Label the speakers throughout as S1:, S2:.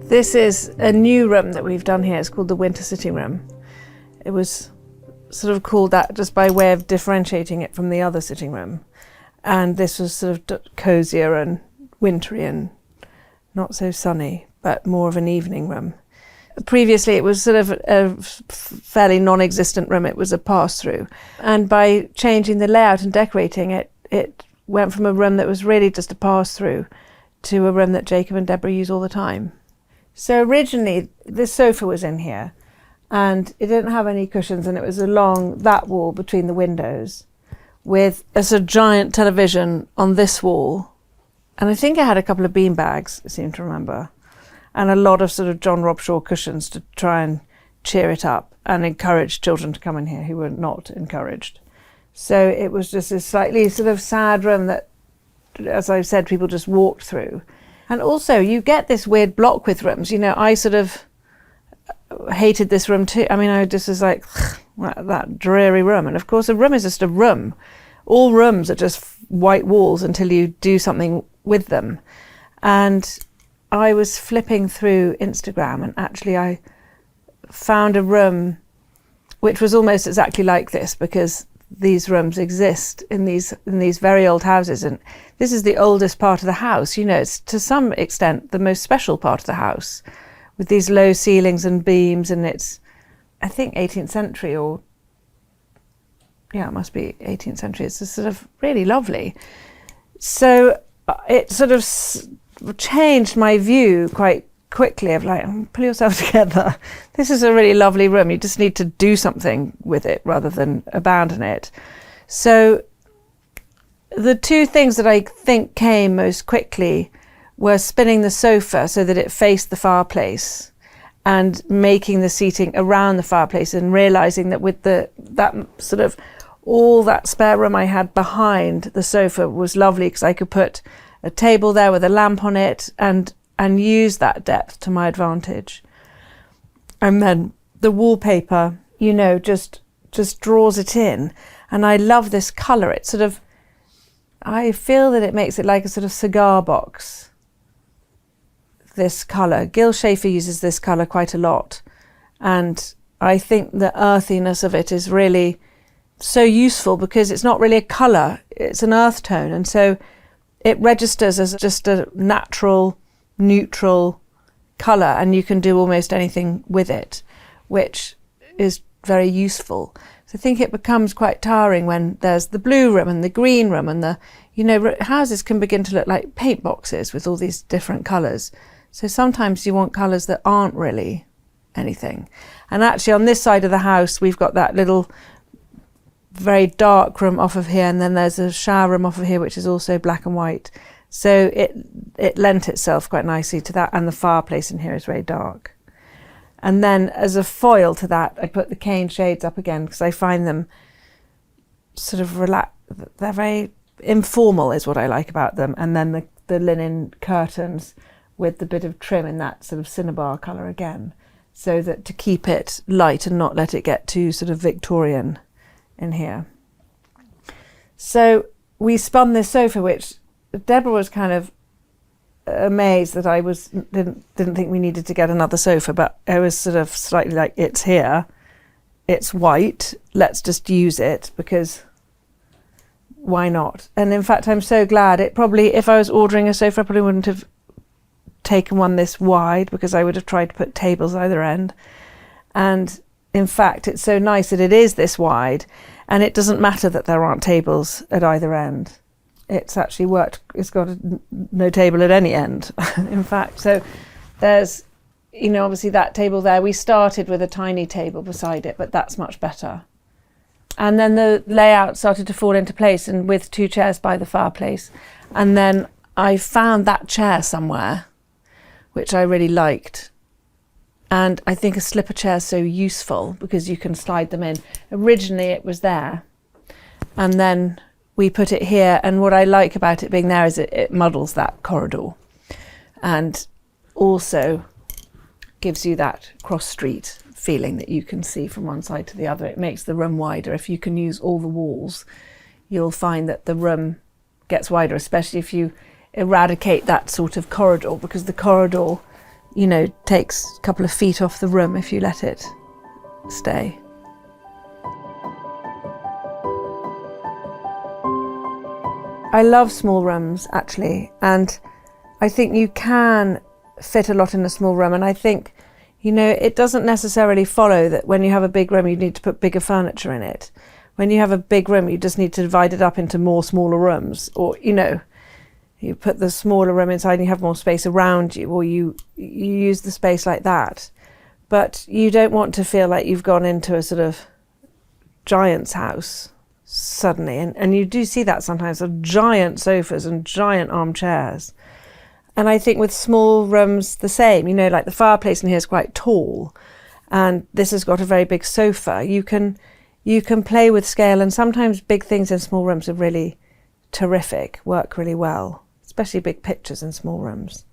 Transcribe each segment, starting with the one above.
S1: This is a new room that we've done here. It's called the winter sitting room. It was sort of called that just by way of differentiating it from the other sitting room. And this was sort of cosier and wintry and not so sunny, but more of an evening room. Previously, it was sort of a fairly non-existent room. It was a pass-through. And by changing the layout and decorating it, it went from a room that was really just a pass-through to a room that Jacob and Deborah use all the time. So originally, this sofa was in here, and it didn't have any cushions, and it was along that wall between the windows with a sort of giant television on this wall. And I think it had a couple of bean bags, I seem to remember, and a lot of sort of John Robshaw cushions to try and cheer it up and encourage children to come in here who were not encouraged. So it was just a slightly sort of sad room that, as I've said, people just walked through. And also, you get this weird block with rooms. You know, I sort of hated this room too. I mean, I just was like, that dreary room. And of course, a room is just a room. All rooms are just white walls until you do something with them. And I was flipping through Instagram, and actually I found a room which was almost exactly like this, because these rooms exist in these very old houses, and this is the oldest part of the house. You know, it's to some extent the most special part of the house, with these low ceilings and beams, and it's, I think, 18th century, or yeah, it must be 18th century. It's just sort of really lovely. So it sort of changed my view quite quickly of like, pull yourself together. This is a really lovely room. You just need to do something with it rather than abandon it. So the two things that I think came most quickly were spinning the sofa so that it faced the fireplace, and making the seating around the fireplace, and realizing that with that sort of all that spare room I had behind the sofa was lovely, because I could put a table there with a lamp on it and use that depth to my advantage. And then the wallpaper, you know, just draws it in. And I love this colour. It sort of, I feel that it makes it like a sort of cigar box, this colour. Gil Schafer uses this colour quite a lot. And I think the earthiness of it is really so useful, because it's not really a colour, it's an earth tone. And so it registers as just a natural, neutral colour, and you can do almost anything with it, which is very useful. So I think it becomes quite tiring when there's the blue room and the green room, and the, you know, houses can begin to look like paint boxes with all these different colours. So sometimes you want colours that aren't really anything. And actually on this side of the house, we've got that little very dark room off of here, and then there's a shower room off of here, which is also black and white. So it lent itself quite nicely to that, and the fireplace in here is very dark. And then as a foil to that, I put the cane shades up again, because I find them sort of they're very informal is what I like about them. And then the linen curtains with the bit of trim in that sort of cinnabar colour again, so that to keep it light and not let it get too sort of Victorian in here. So we spun this sofa, which Deborah was kind of amazed that I didn't think we needed to get another sofa, but I was sort of slightly like, it's here, it's white, let's just use it, because why not? And in fact, I'm so glad. It probably, if I was ordering a sofa, I probably wouldn't have taken one this wide, because I would have tried to put tables either end. And in fact, it's so nice that it is this wide, and it doesn't matter that there aren't tables at either end. It's actually worked. It's got no table at any end, in fact. So there's, you know, obviously that table there, we started with a tiny table beside it, but that's much better. And then the layout started to fall into place, and with two chairs by the fireplace. And then I found that chair somewhere, which I really liked. And I think a slipper chair is so useful, because you can slide them in. Originally it was there, and then we put it here. And what I like about it being there is it muddles that corridor and also gives you that cross street feeling that you can see from one side to the other. It makes the room wider. If you can use all the walls, you'll find that the room gets wider, especially if you eradicate that sort of corridor, because the corridor, you know, takes a couple of feet off the room if you let it stay. I love small rooms, actually, and I think you can fit a lot in a small room. And I think, you know, it doesn't necessarily follow that when you have a big room, you need to put bigger furniture in it. When you have a big room, you just need to divide it up into more smaller rooms, or, you know, you put the smaller room inside and you have more space around you, or you use the space like that. But you don't want to feel like you've gone into a sort of giant's house suddenly. And you do see that sometimes, of giant sofas and giant armchairs. And I think with small rooms, the same, you know, like the fireplace in here is quite tall, and this has got a very big sofa. You can play with scale, and sometimes big things in small rooms are really terrific, work really well, especially big pictures in small rooms.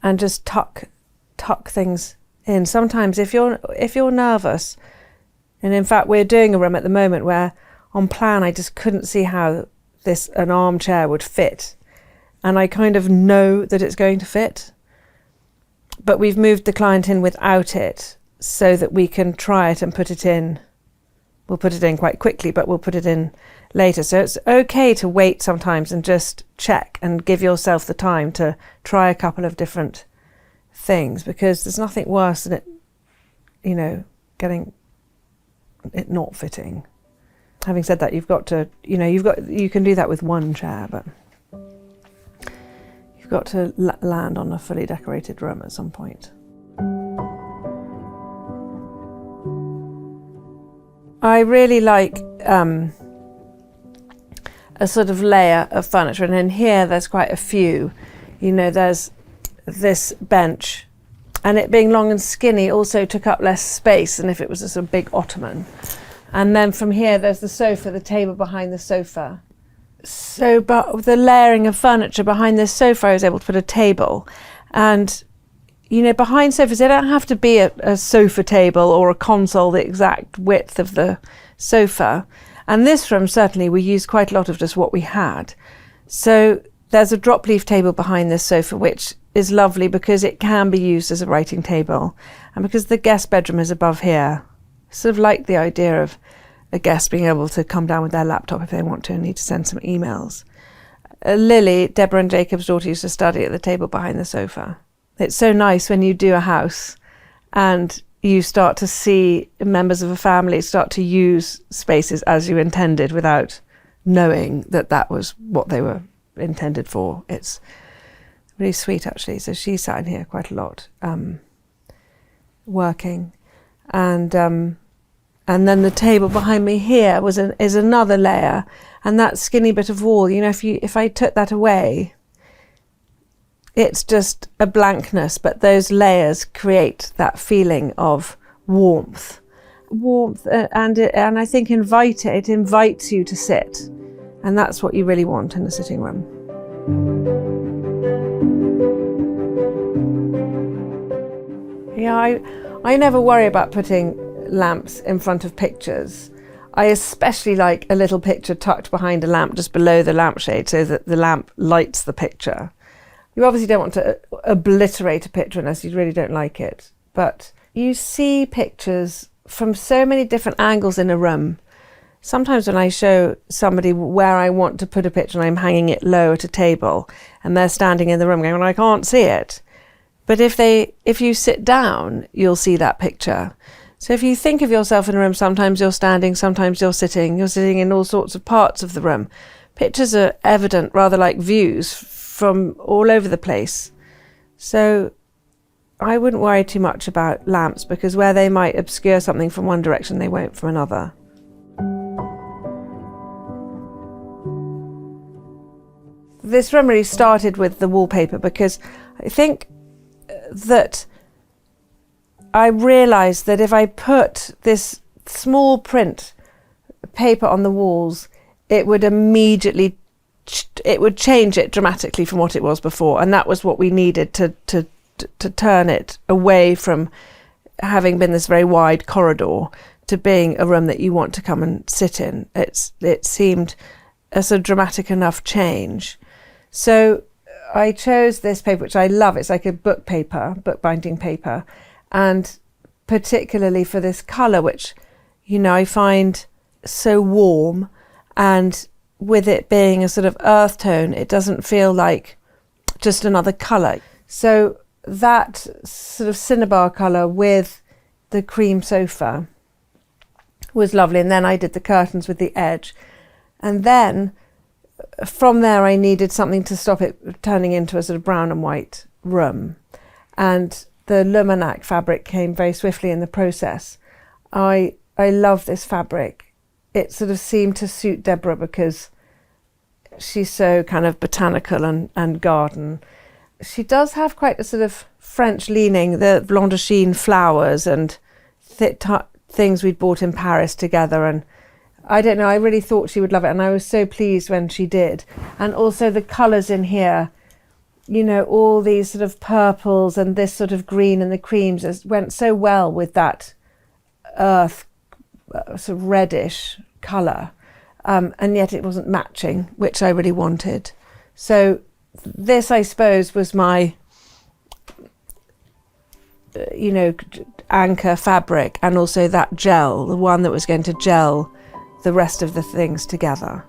S1: And just tuck things in. Sometimes if you're nervous, and in fact we're doing a room at the moment where on plan I just couldn't see how an armchair would fit. And I kind of know that it's going to fit, but we've moved the client in without it so that we can try it and put it in. We'll put it in quite quickly, but we'll put it in later. So it's okay to wait sometimes and just check and give yourself the time to try a couple of different things, because there's nothing worse than it, you know, getting it not fitting. Having said that, you've got to, you know, you can do that with one chair, but you've got to land on a fully decorated room at some point. I really like a sort of layer of furniture, and in here there's quite a few. You know, there's this bench, and it being long and skinny also took up less space than if it was a sort of big ottoman. And then from here there's the sofa, the table behind the sofa. So, but with the layering of furniture behind this sofa, I was able to put a table. And, you know, behind sofas, they don't have to be a sofa table or a console the exact width of the sofa. And this room, certainly, we used quite a lot of just what we had. So there's a drop leaf table behind this sofa, which is lovely because it can be used as a writing table. And because the guest bedroom is above here, I sort of like the idea of a guest being able to come down with their laptop if they want to and need to send some emails. Lily, Deborah and Jacob's daughter, used to study at the table behind the sofa. It's so nice when you do a house and you start to see members of a family start to use spaces as you intended without knowing that that was what they were intended for. It's really sweet, actually. So she sat in here quite a lot, working. And then the table behind me here is another layer, and that skinny bit of wall, you know, if I took that away, it's just a blankness, but those layers create that feeling of warmth, and I think it invites you to sit, and that's what you really want in a sitting room. Yeah, I never worry about putting lamps in front of pictures. I especially like a little picture tucked behind a lamp just below the lampshade so that the lamp lights the picture. You obviously don't want to obliterate a picture unless you really don't like it, but you see pictures from so many different angles in a room. Sometimes when I show somebody where I want to put a picture and I'm hanging it low at a table and they're standing in the room going, well, I can't see it. But if you sit down, you'll see that picture. So if you think of yourself in a room, sometimes you're standing, sometimes you're sitting in all sorts of parts of the room. Pictures are evident, rather like views from all over the place. So I wouldn't worry too much about lamps, because where they might obscure something from one direction, they won't from another. This room really started with the wallpaper, because I think that I realised that if I put this small print paper on the walls, it would immediately, it would change it dramatically from what it was before. And that was what we needed to turn it away from having been this very wide corridor to being a room that you want to come and sit in. It seemed a sort of dramatic enough change. So I chose this paper, which I love. It's like a bookbinding paper, and particularly for this colour, which, you know, I find so warm, and with it being a sort of earth tone, it doesn't feel like just another colour. So that sort of cinnabar colour with the cream sofa was lovely. And then I did the curtains with the edge. And then from there, I needed something to stop it turning into a sort of brown and white room. And the Luminac fabric came very swiftly in the process. I love this fabric. It sort of seemed to suit Deborah because she's so kind of botanical and garden. She does have quite a sort of French leaning, the Blanc de Chine flowers and things we'd bought in Paris together. And I don't know, I really thought she would love it. And I was so pleased when she did. And also the colours in here, you know, all these sort of purples and this sort of green and the creams went so well with that earth sort of reddish colour. And yet it wasn't matching, which I really wanted. So this, I suppose, was my, you know, anchor fabric, and also that gel, the one that was going to gel the rest of the things together.